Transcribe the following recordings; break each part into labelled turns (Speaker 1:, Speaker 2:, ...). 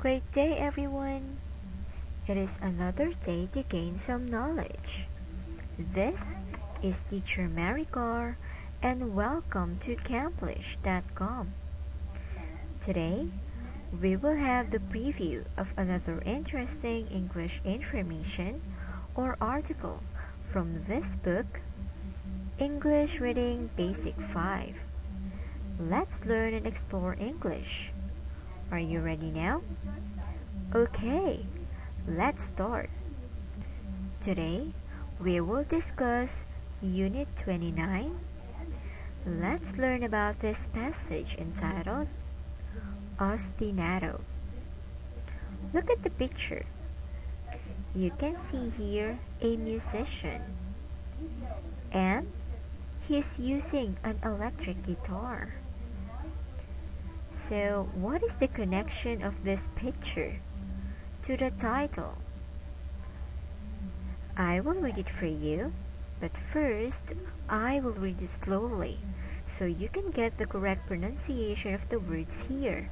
Speaker 1: Great day, everyone! It is another day to gain some knowledge. This is Teacher Maricar, and welcome to Camplish.com. Today, we will have the preview of another interesting English information or article from this book, English Reading Basic 5. Let's learn and explore English. Are you ready now? Okay, let's start. Today, we will discuss Unit 29. Let's learn about this passage entitled Ostinato. Look at the picture. You can see here a musician, and he's using an electric guitar. So, what is the connection of this picture to the title? I will read it for you, but first, I will read it slowly so you can get the correct pronunciation of the words here.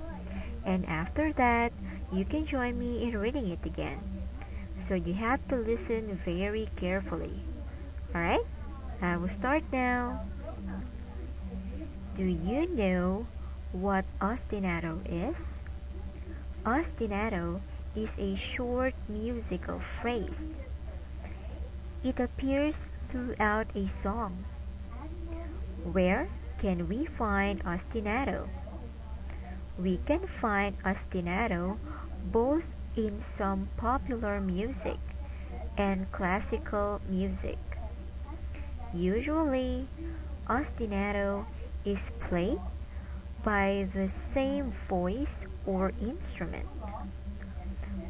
Speaker 1: And after that, you can join me in reading it again. So you have to listen very carefully. Alright? I will start now. Do you know what ostinato is? Ostinato is a short musical phrase. It appears throughout a song. Where can we find ostinato? We can find ostinato both in some popular music and classical music. Usually, ostinato is played by the same voice or instrument.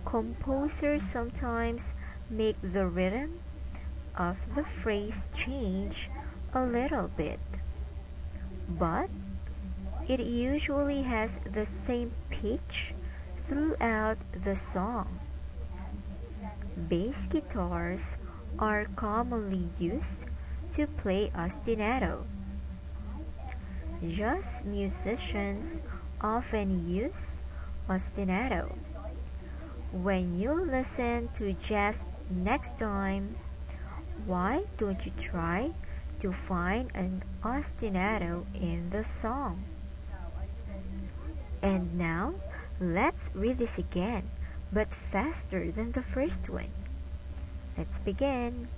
Speaker 1: Composers sometimes make the rhythm of the phrase change a little bit, but it usually has the same pitch throughout the song. Bass guitars are commonly used to play ostinato. Jazz musicians often use ostinato. When you listen to jazz next time, why don't you try to find an ostinato in the song? And now, let's read this again, but faster than the first one. Let's begin.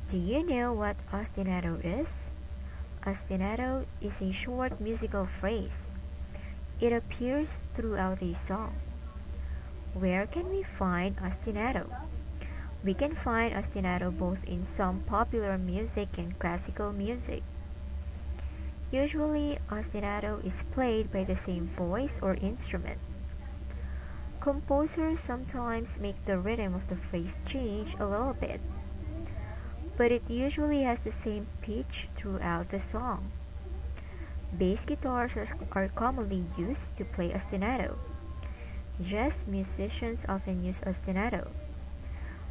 Speaker 1: Do you know what ostinato is? Ostinato is a short musical phrase. It appears throughout a song. Where can we find ostinato? We can find ostinato both in some popular music and classical music. Usually, ostinato is played by the same voice or instrument. Composers sometimes make the rhythm of the phrase change a little bit, but it usually has the same pitch throughout the song. Bass guitars are commonly used to play ostinato. Jazz musicians often use ostinato.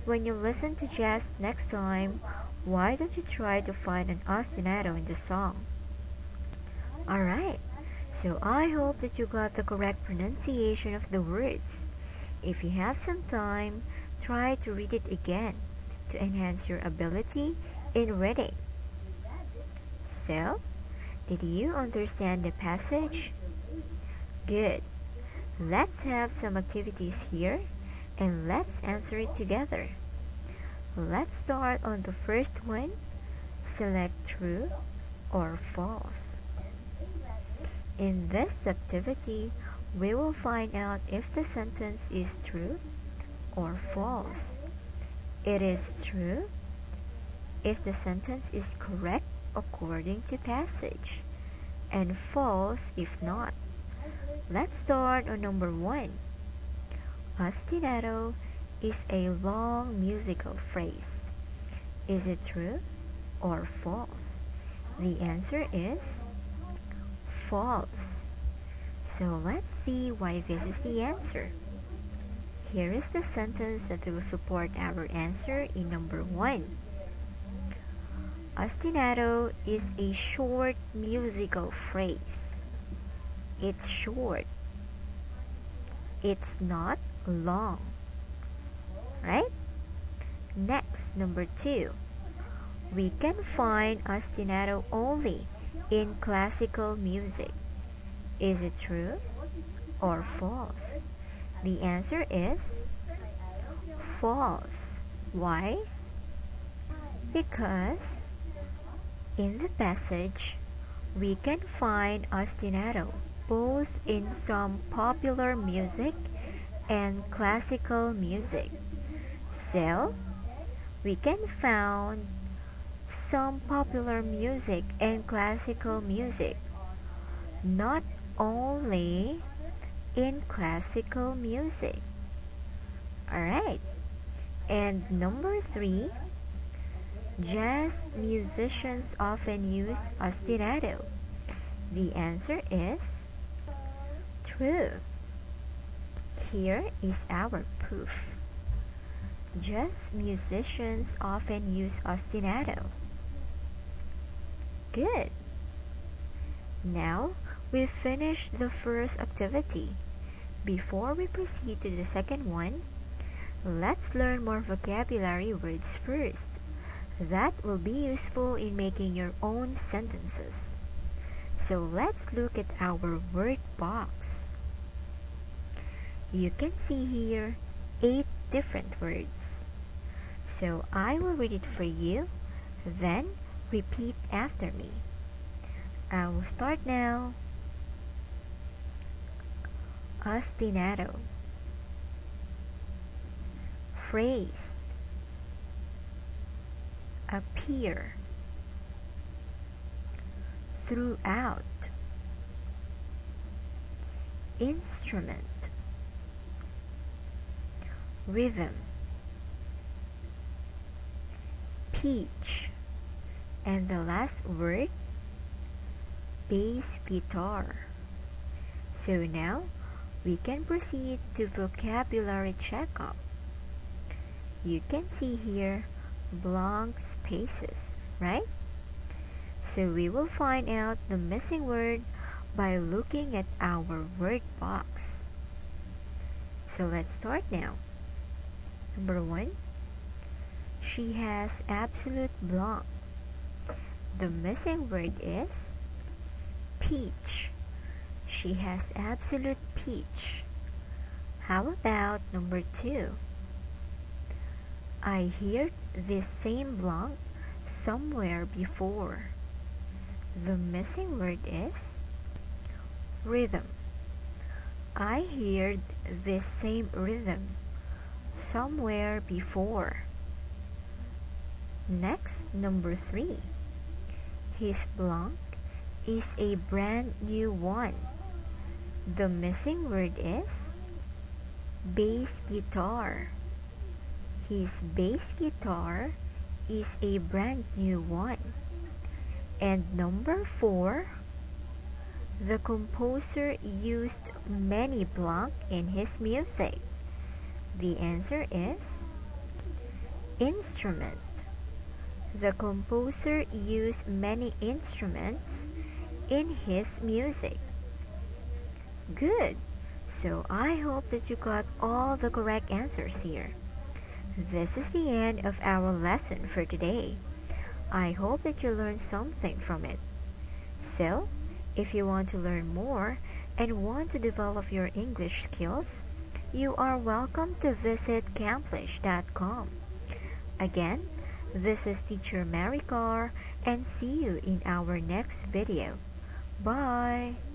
Speaker 1: When you listen to jazz next time, why don't you try to find an ostinato in the song? Alright, so I hope that you got the correct pronunciation of the words. If you have some time, try to read it again to enhance your ability in reading. So, did you understand the passage? Good. Let's have some activities here and let's answer it together. Let's start on the first one. Select true or false. In this activity, we will find out if the sentence is true or false. It is true if the sentence is correct according to passage, and false if not. Let's start on number 1. Ostinato is a long musical phrase. Is it true or false? The answer is false. So let's see why this is the answer. Here is the sentence that will support our answer in number 1. Ostinato is a short musical phrase. It's short. It's not long. Right? Next, number 2. We can find ostinato only in classical music. Is it true or false? The answer is false. Why? Because in the passage, we can find ostinato both in some popular music and classical music. So, we can find some popular music and classical music, not only in classical music. Alright. And number 3, jazz musicians often use ostinato. The answer is true. Here is our proof. Jazz musicians often use ostinato. Good. Now we've finished the first activity. Before we proceed to the second one, let's learn more vocabulary words first. That will be useful in making your own sentences. So let's look at our word box. You can see here 8 different words. So I will read it for you, then repeat after me. I will start now. Ostinato. Phrased. Appear. Throughout. Instrument. Rhythm. Peach. And the last word, bass guitar. So now we can proceed to vocabulary checkup. You can see here blank spaces, right? So we will find out the missing word by looking at our word box. So let's start now. Number 1, she has absolute blank. The missing word is peach. She has absolute peach. How about number 2? I heard this same blank somewhere before. The missing word is rhythm. I heard this same rhythm somewhere before. Next, number 3. His blank is a brand new one. The missing word is bass guitar. His bass guitar is a brand new one. And number 4, the composer used many blank in his music. The answer is instrument. The composer used many instruments in his music. Good. So I hope that you got all the correct answers here. This is the end of our lesson for today. I hope that you learned something from it. So, if you want to learn more and want to develop your English skills, you are welcome to visit camplish.com. Again, this is Teacher Mary Carr, and see you in our next video. Bye!